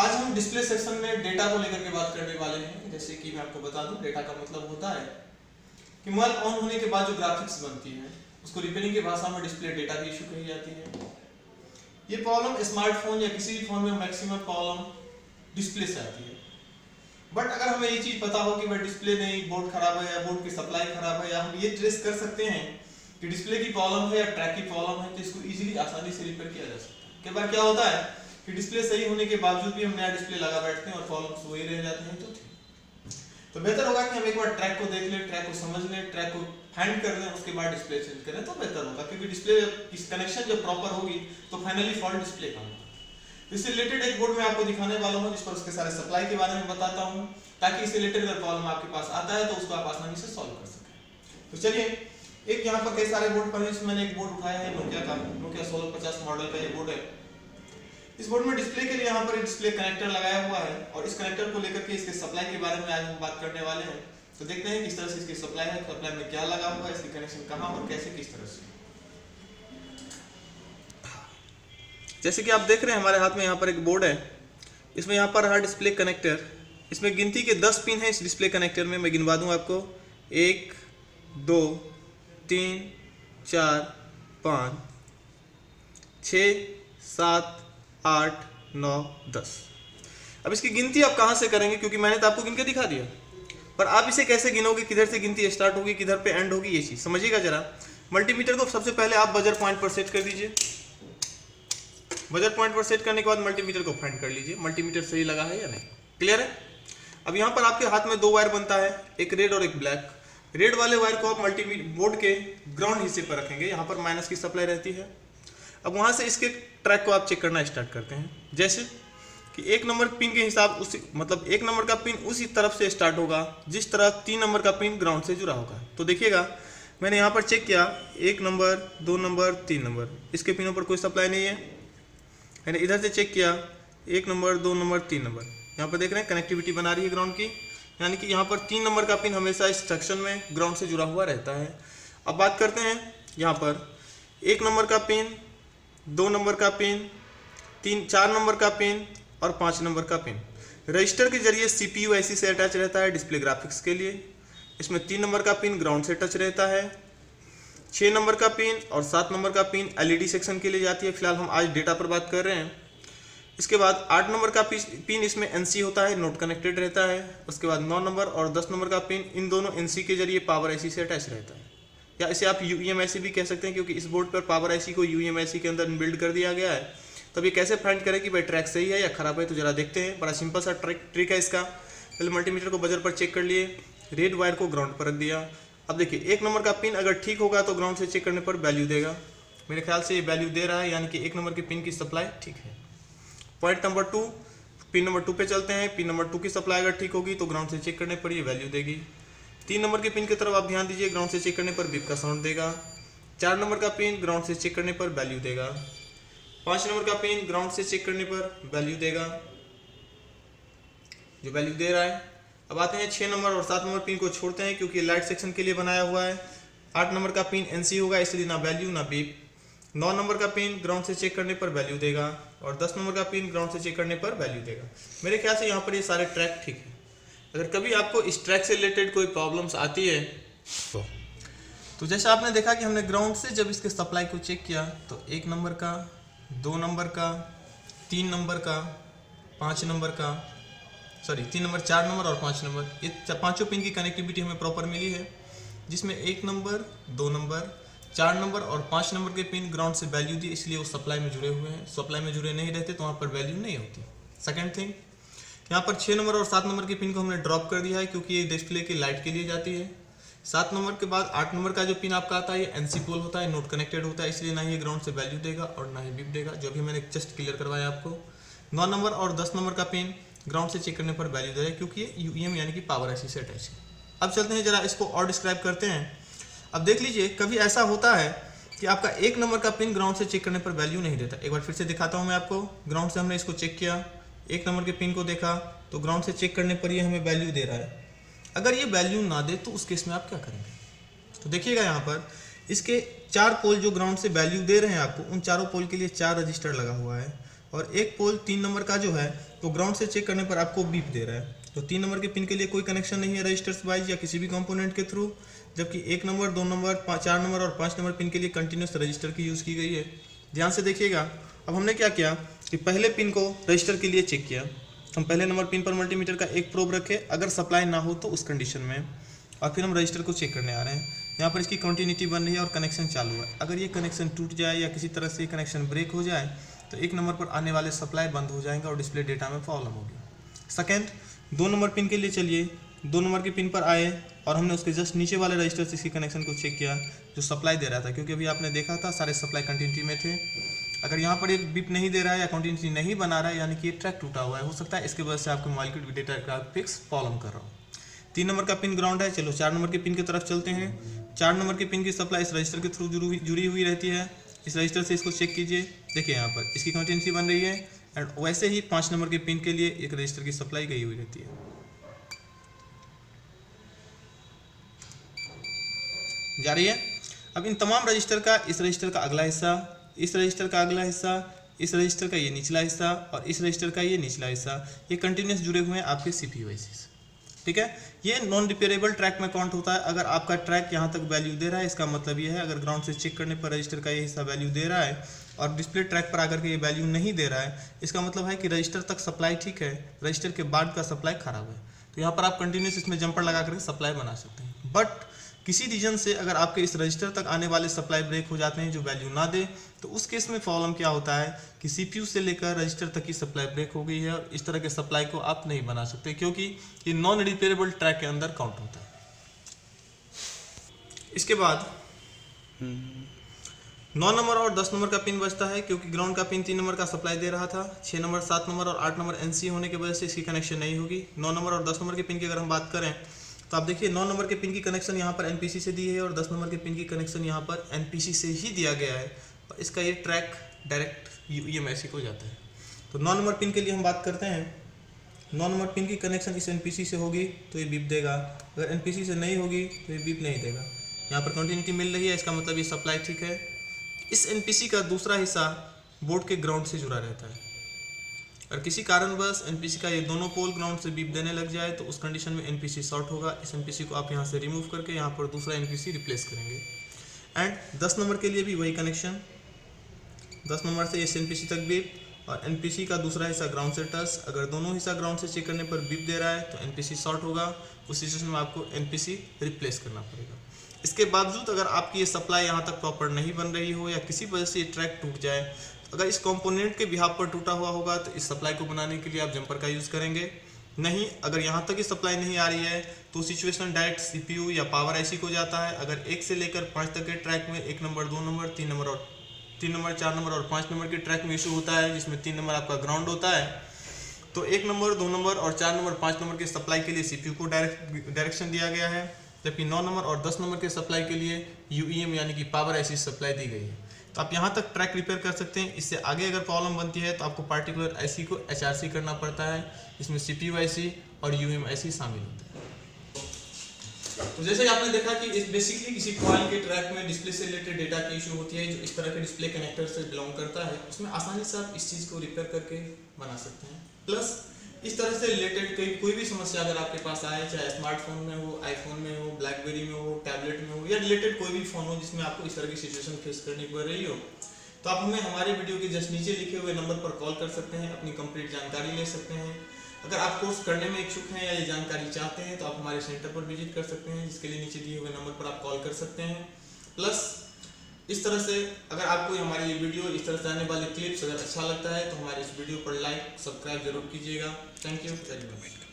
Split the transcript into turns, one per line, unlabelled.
आज हम display section में डेटा को लेकर के बात करने वाले हैं। जैसे कि मैं आपको बता दूं, डेटा का मतलब होता है कि मोबाइल ऑन होने के बाद जो ग्राफिक्स बनती है उसको रिपेयरिंग की भाषा में डिस्प्ले डेटा की इशू कही जाती है। ये प्रॉब्लम स्मार्टफोन या किसी भी फोन में मैक्सिमम प्रॉब्लम डिस्प्ले से आती है। बट अगर हमें ये चीज़ पता हो कि भाई डिस्प्ले नहीं, बोर्ड खराब है या बोर्ड की सप्लाई खराब है, या हम ये ट्रेस कर सकते हैं कि डिस्प्ले की प्रॉब्लम है या ट्रैक की प्रॉब्लम है, तो इसको इजीली आसानी से रिपेयर किया जा सकता है। कई बार क्या होता है कि डिस्प्ले सही होने के बावजूद भी हम नया डिस्प्ले लगा बैठते हैं और प्रॉब्लम्स वही रह जाते हैं। तो बेहतर होगा कि हम एक बार ट्रैक को देख लें, ट्रैक को समझ लें, ट्रैक को फाइंड कर लें, उसके बाद डिस्प्ले चेंज करें तो बेहतर होगा। क्योंकि डिस्प्ले की कनेक्शन जब प्रॉपर होगी तो फाइनली फॉल्ट डिस्प्ले का होगा। इससे रिलेटेड एक बोर्ड में आपको दिखाने वाला हूँ जिस पर उसके सारे सप्लाई के बारे में बताता हूँ, ताकि इससे रिलेटेड अगर प्रॉब्लम आपके पास आता है तो उसको आप आसानी से सॉल्व कर सकें। तो चलिए, एक यहाँ पर कई सारे बोर्ड पड़े हैं, मैंने एक बोर्ड उठाया है नोकिया का, नोकिया 1650 मॉडल का ये बोर्ड है। इस बोर्ड में डिस्प्ले के लिए यहाँ पर डिस्प्ले कनेक्टर लगाया हुआ है और इस कनेक्टर को लेकर के इसके सप्लाई के बारे में आज हम बात करने वाले हैं। तो देखते हैं किस तरह से इसकी सप्लाई है, सप्लाई में क्या लगा हुआ है, इसकी कनेक्शन कहाँ और कैसे, किस तरह से। जैसे कि आप देख रहे हैं हमारे हाथ में यहाँ पर एक बोर्ड है, इसमें यहाँ पर रहा डिस्प्ले कनेक्टर। इसमें गिनती के 10 पिन है इस डिस्प्ले कनेक्टर में। मैं गिनवा दूँ आपको, 1 2 3 4 5 6 7 8 9 10। अब इसकी गिनती आप कहाँ से करेंगे, क्योंकि मैंने तो आपको गिन के दिखा दिया, पर आप इसे कैसे गिनोगे, किधर से गिनती स्टार्ट होगी, किधर पे एंड होगी, ये चीज़ समझिएगा जरा। मल्टीमीटर को सबसे पहले आप बजर पॉइंट पर सेट कर दीजिए। बजर पॉइंट पर सेट करने के बाद मल्टीमीटर को फाइंड कर लीजिए, मल्टीमीटर सही लगा है या नहीं। क्लियर है। अब यहाँ पर आपके हाथ में 2 वायर बनता है, एक रेड और एक ब्लैक। रेड वाले वायर को आप मल्टीमीटर बोर्ड के ग्राउंड हिस्से पर रखेंगे, यहाँ पर माइनस की सप्लाई रहती है। अब वहाँ से इसके ट्रैक को आप चेक करना स्टार्ट करते हैं। जैसे कि 1 नंबर पिन के हिसाब उसी मतलब 1 नंबर का पिन उसी तरफ से स्टार्ट होगा जिस तरह 3 नंबर का पिन ग्राउंड से जुड़ा होगा। तो देखिएगा, मैंने यहाँ पर चेक किया, 1 नंबर 2 नंबर 3 नंबर, इसके पिनों पर कोई सप्लाई नहीं है। मैंने इधर से चेक किया, 1 नंबर 2 नंबर 3 नंबर, यहाँ पर देख रहे हैं कनेक्टिविटी बना रही है ग्राउंड की, यानी कि यहाँ पर 3 नंबर का पिन हमेशा इस सेक्शन में ग्राउंड से जुड़ा हुआ रहता है। अब बात करते हैं यहाँ पर 1 नंबर का पिन, 2 नंबर का पिन, 4 नंबर का पिन और 5 नंबर का पिन। रजिस्टर के जरिए CPU IC से अटैच रहता है डिस्प्ले ग्राफिक्स के लिए। इसमें 3 नंबर का पिन ग्राउंड से टच रहता है। 6 नंबर का पिन और 7 नंबर का पिन LED सेक्शन के लिए जाती है। फिलहाल हम आज डेटा पर बात कर रहे हैं। इसके बाद 8 नंबर का पिन इसमें NC होता है, नोट कनेक्टेड रहता है। उसके बाद 9 नंबर और 10 नंबर का पिन इन दोनों NC के जरिए पावर IC से अटैच रहता है, या इसे आप UEM IC भी कह सकते हैं, क्योंकि इस बोर्ड पर पावर IC को UEM IC के अंदर बिल्ड कर दिया गया है। तब ये कैसे फाइंड करें कि भाई ट्रैक सही है या खराब है, तो जरा देखते हैं। बड़ा सिंपल सा ट्रिक है इसका। पहले मल्टीमीटर को बजर पर चेक कर लिए, रेड वायर को ग्राउंड पर रख दिया। अब देखिए, 1 नंबर का पिन अगर ठीक होगा तो ग्राउंड से चेक करने पर वैल्यू देगा। मेरे ख्याल से ये वैल्यू दे रहा है, यानी कि 1 नंबर के पिन की सप्लाई ठीक है। पॉइंट नंबर 2, पिन नंबर 2 पे चलते हैं। पिन नंबर 2 की सप्लाई अगर ठीक होगी तो ग्राउंड से चेक करने पर ये वैल्यू देगी। 3 नंबर के पिन की तरफ आप ध्यान दीजिए, ग्राउंड से चेक करने पर बीप का साउंड देगा। 4 नंबर का पिन ग्राउंड से चेक करने पर वैल्यू देगा। 5 नंबर का पिन ग्राउंड से चेक करने पर वैल्यू देगा, जो वैल्यू दे रहा है। अब आते हैं 6 नंबर और 7 नंबर पिन को छोड़ते हैं, क्योंकि लाइट सेक्शन के लिए बनाया हुआ है। 8 नंबर का पिन NC होगा, इसलिए ना वैल्यू ना बीप। 9 नंबर का पिन ग्राउंड से चेक करने पर वैल्यू देगा और 10 नंबर का पिन ग्राउंड से चेक करने पर वैल्यू देगा। मेरे ख्याल से यहाँ पर ये सारे ट्रैक ठीक है। अगर कभी आपको इस ट्रैक से रिलेटेड कोई प्रॉब्लम्स आती है तो जैसे आपने देखा कि हमने ग्राउंड से जब इसके सप्लाई को चेक किया तो 1 नंबर का, 2 नंबर का, 3 नंबर का, 5 नंबर का, 3 नंबर, 4 नंबर और 5 नंबर, ये पांचों पिन की कनेक्टिविटी हमें प्रॉपर मिली है, जिसमें 1 नंबर 2 नंबर 4 नंबर और 5 नंबर के पिन ग्राउंड से वैल्यू दी, इसलिए वो सप्लाई में जुड़े हुए हैं। सप्लाई में जुड़े नहीं रहते तो वहाँ पर वैल्यू नहीं होती। सेकंड थिंग, यहाँ पर 6 नंबर और 7 नंबर के पिन को हमने ड्रॉप कर दिया है, क्योंकि ये डिस्प्ले की लाइट के लिए जाती है। 7 नंबर के बाद 8 नंबर का जो पिन आपका आता है ये NC पोल होता है, नोट कनेक्टेड होता है, इसलिए ना ही ग्राउंड से वैल्यू देगा और ना ही बीप देगा, जो भी मैंने जस्ट क्लियर करवाया आपको। 9 नंबर और 10 नंबर का पिन ग्राउंड से चेक करने पर वैल्यू देगा, क्योंकि ये UEM यानी कि पावर IC से अटैच है। अब चलते हैं, जरा इसको और डिस्क्राइब करते हैं। अब देख लीजिए, कभी ऐसा होता है कि आपका 1 नंबर का पिन ग्राउंड से चेक करने पर वैल्यू नहीं देता। एक बार फिर से दिखाता हूँ मैं आपको। ग्राउंड से हमने इसको चेक किया, 1 नंबर के पिन को देखा तो ग्राउंड से चेक करने पर ये हमें वैल्यू दे रहा है। अगर ये वैल्यू ना दे तो उस केस में आप क्या करेंगे, तो देखिएगा यहाँ पर इसके 4 पोल जो ग्राउंड से वैल्यू दे रहे हैं आपको, उन चारों पोल के लिए 4 रजिस्टर लगा हुआ है और एक पोल 3 नंबर का जो है वो ग्राउंड से चेक करने पर आपको बीप दे रहा है। तो 3 नंबर के पिन के लिए कोई कनेक्शन नहीं है रजिस्टर्स वाइज या किसी भी कंपोनेंट के थ्रू, जबकि 1 नंबर 2 नंबर 4 नंबर और 5 नंबर पिन के लिए कंटिन्यूस रजिस्टर की यूज़ की गई है। ध्यान से देखिएगा। अब हमने क्या किया कि पहले पिन को रजिस्टर के लिए चेक किया। हम पहले नंबर पिन पर मल्टीमीटर का एक प्रोब रखे, अगर सप्लाई ना हो तो उस कंडीशन में, और फिर हम रजिस्टर को चेक करने आ रहे हैं। यहाँ पर इसकी कंटिन्यूटी बन रही है और कनेक्शन चालू है। अगर ये कनेक्शन टूट जाए या किसी तरह से कनेक्शन ब्रेक हो जाए तो 1 नंबर पर आने वाले सप्लाई बंद हो जाएंगे और डिस्प्ले डेटा में प्रॉब्लम होगी। सेकेंड, 2 नंबर पिन के लिए चलिए 2 नंबर के पिन पर आए और हमने उसके जस्ट नीचे वाले रजिस्टर से इसकी कनेक्शन को चेक किया जो सप्लाई दे रहा था, क्योंकि अभी आपने देखा था सारे सप्लाई कंटिन्यूटी में थे। अगर यहाँ पर एक बिप नहीं दे रहा है या कंटिन्यूटी नहीं बना रहा है, यानी कि ये ट्रैक टूटा हुआ है, हो सकता है इसके वजह से आपके मोबाइल के डेटा ग्राफिक्स प्रॉब्लम कर रहा हो। 3 नंबर का पिन ग्राउंड है। चलो 4 नंबर के पिन की तरफ चलते हैं। 4 नंबर के पिन की सप्लाई इस रजिस्टर के थ्रू जुड़ी हुई रहती है। इस रजिस्टर से इसको चेक कीजिए, देखिए यहाँ पर इसकी कंटिन्यूटी बन रही है। एंड वैसे ही 5 नंबर के पिन के लिए एक रजिस्टर की सप्लाई गई हुई रहती है। जा रही है। अब इन तमाम रजिस्टर का इस रजिस्टर का अगला हिस्सा, इस रजिस्टर का अगला हिस्सा, इस रजिस्टर का ये निचला हिस्सा और इस रजिस्टर का ये निचला हिस्सा, ये कंटिन्यूस जुड़े हुए हैं आपके CPU IC से। ठीक है, ये नॉन रिपेयरेबल ट्रैक में काउंट होता है। अगर आपका ट्रैक यहाँ तक वैल्यू दे रहा है, इसका मतलब ये है अगर ग्राउंड से चेक करने पर रजिस्टर का ये हिस्सा वैल्यू दे रहा है और डिस्प्ले ट्रैक पर आकर के ये वैल्यू नहीं दे रहा है, इसका मतलब है कि रजिस्टर तक सप्लाई ठीक है, रजिस्टर के बाद का सप्लाई खराब है। तो यहाँ पर आप कंटिन्यूस इसमें जंपर लगा करके सप्लाई बना सकते हैं। बट किसी रीजन से अगर आपके इस रजिस्टर तक आने वाले सप्लाई ब्रेक हो जाते हैं जो वैल्यू ना दे, तो उस केस में प्रॉब्लम क्या होता है कि CPU से लेकर रजिस्टर तक की सप्लाई ब्रेक हो गई है और इस तरह के सप्लाई को आप नहीं बना सकते, क्योंकि ये नॉन रिपेयरेबल ट्रैक के अंदर काउंट होता है। इसके बाद 9 नंबर और 10 नंबर का पिन बचता है, क्योंकि ग्राउंड का पिन 3 नंबर का सप्लाई दे रहा था। 6 नंबर 7 नंबर और 8 नंबर NC होने की वजह से इसकी कनेक्शन नहीं होगी। 9 नंबर और 10 नंबर के पिन की अगर हम बात करें तो आप देखिए 9 नंबर के पिन की कनेक्शन यहाँ पर NPC से दी है और 10 नंबर के पिन की कनेक्शन यहाँ पर NPC से ही दिया गया है और इसका ये ट्रैक डायरेक्ट UEM IC को जाता है। तो 9 नंबर पिन के लिए हम बात करते हैं। 9 नंबर पिन की कनेक्शन इस NPC से होगी तो ये बीप देगा, अगर NPC से नहीं होगी तो ये बीप नहीं देगा। यहाँ पर कंटिन्यूटी मिल रही है, इसका मतलब ये सप्लाई ठीक है। इस NPC का दूसरा हिस्सा बोर्ड के ग्राउंड से जुड़ा रहता है और किसी कारणवश NPC का ये दोनों पोल ग्राउंड से बीप देने लग जाए तो उस कंडीशन में NPC शॉर्ट होगा। इस NPC को आप यहाँ से रिमूव करके यहाँ पर दूसरा NPC रिप्लेस करेंगे। एंड 10 नंबर के लिए भी वही कनेक्शन, 10 नंबर से इस NPC तक बीप और NPC का दूसरा हिस्सा ग्राउंड से टच। अगर दोनों हिस्सा ग्राउंड से चेक करने पर बीप दे रहा है तो NPC शॉर्ट होगा। उस सिचुएशन में आपको NPC रिप्लेस करना पड़ेगा। इसके बावजूद अगर आपकी ये सप्लाई यहाँ तक प्रॉपर नहीं बन रही हो या किसी वजह से ये ट्रैक टूट जाए, अगर इस कंपोनेंट के बिहाफ पर टूटा हुआ होगा तो इस सप्लाई को बनाने के लिए आप जंपर का यूज़ करेंगे। नहीं, अगर यहाँ तक ही सप्लाई नहीं आ रही है तो सिचुएशन डायरेक्ट CPU या पावर IC को जाता है। अगर 1 से लेकर 5 तक के ट्रैक में 1 नंबर 2 नंबर 3 नंबर 4 नंबर और 5 नंबर के ट्रैक में इशू होता है, जिसमें 3 नंबर आपका ग्राउंड होता है, तो 1 नंबर 2 नंबर और 4 नंबर 5 नंबर के सप्लाई के लिए CPU को डायरेक्शन दिया गया है, जबकि 9 नंबर और 10 नंबर के सप्लाई के लिए UEM यानी कि पावर IC सप्लाई दी गई है। तो आप यहाँ तक ट्रैक रिपेयर कर सकते हैं। इससे आगे अगर प्रॉब्लम बनती है तो आपको पार्टिकुलर IC को HRC करना पड़ता है, इसमें CPU IC और UEM IC शामिल होते हैं। तो जैसे आपने देखा कि इस बेसिकली किसी कॉइल के ट्रैक में डिस्प्ले से रिलेटेड डेटा की इशू होती है जो इस तरह के डिस्प्ले कनेक्टर से बिलोंग करता है, उसमें आसानी से आप इस चीज़ को रिपेयर करके बना सकते हैं। प्लस इस तरह से रिलेटेड कोई भी समस्या अगर आपके पास आए, चाहे स्मार्टफोन में हो, आईफोन में हो, ब्लैकबेरी में हो, टैबलेट में हो या रिलेटेड कोई भी फ़ोन हो जिसमें आपको इस तरह की सिचुएशन फेस करनी पड़ रही हो, तो आप हमें हमारे वीडियो के जस्ट नीचे लिखे हुए नंबर पर कॉल कर सकते हैं, अपनी कंप्लीट जानकारी ले सकते हैं। अगर आप कोर्स करने में इच्छुक हैं या ये जानकारी चाहते हैं तो आप हमारे सेंटर पर विजिट कर सकते हैं, जिसके लिए नीचे दिए हुए नंबर पर आप कॉल कर सकते हैं। प्लस इस तरह से अगर आपको हमारी ये वीडियो, इस तरह से आने वाले क्लिप्स अगर अच्छा लगता है तो हमारे इस वीडियो पर लाइक सब्सक्राइब जरूर कीजिएगा। Thank you very much.